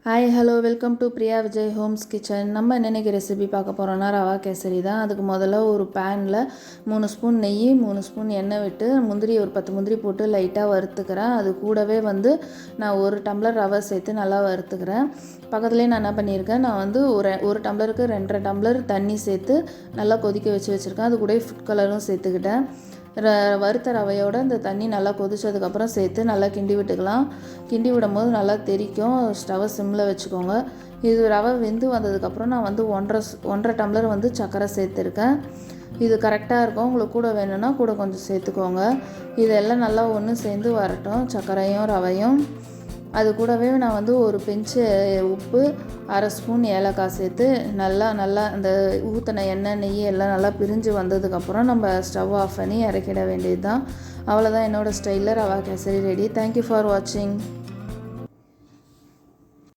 Hi hello welcome to Priya Vijay homes kitchen. நம்ம என்னென்னைக்கு recipe பார்க்க போகிறோன்னா ரவா கேசரி தான். அதுக்கு முதல்ல ஒரு பேனில் 3 ஸ்பூன் நெய் 3 ஸ்பூன் எண்ணெய் விட்டு முந்திரி ஒரு 10 முந்திரி போட்டு லைட்டாக வறுத்துக்கிறேன். அது கூடவே நான் 1 டம்ளர் ரவை சேர்த்து நல்லா வறுத்துக்கிறேன். பக்கத்துலேயே நான் என்ன பண்ணியிருக்கேன், நான் ஒரு டம்ளருக்கு 2.5 டம்ளர் தண்ணி சேர்த்து நல்லா கொதிக்க வச்சுருக்கேன். அது கூட ஃபுட் கலரும் சேர்த்துக்கிட்டேன். வறுத்த ரவையோட இந்த தண்ணி நல்லா கொதிச்சதுக்கப்புறம் சேர்த்து நல்லா கிண்டி விட்டுக்கலாம். கிண்டி விடும்போது நல்லா தெறிக்கும். ஸ்டவ்வை சிம்மில் வச்சுக்கோங்க. இது ரவை வெந்து வந்ததுக்கப்புறம் நான் 1.5 டம்ளர் சர்க்கரை சேர்த்துருக்கேன். இது கரெக்டாக இருக்கும். உங்களுக்கு கூட வேணும்னா கூட கொஞ்சம் சேர்த்துக்கோங்க. இதெல்லாம் நல்லா ஒன்று சேர்ந்து வரட்டும், சர்க்கரையும் ரவையும். அது கூடவே நான் ஒரு பிஞ்சு உப்பு, 1/2 ஸ்பூன் ஏலக்காய் சேர்த்து நல்லா அந்த ஊற்றின எண்ணெய் நெய் எல்லாம் நல்லா பிரிஞ்சு வந்ததுக்கப்புறம் நம்ம ஸ்டவ் ஆஃப் பண்ணி இறக்கிட வேண்டியது தான். அவ்வளோதான், என்னோடய ஸ்டைலில் rava kesari ready. Thank you for வாட்சிங்.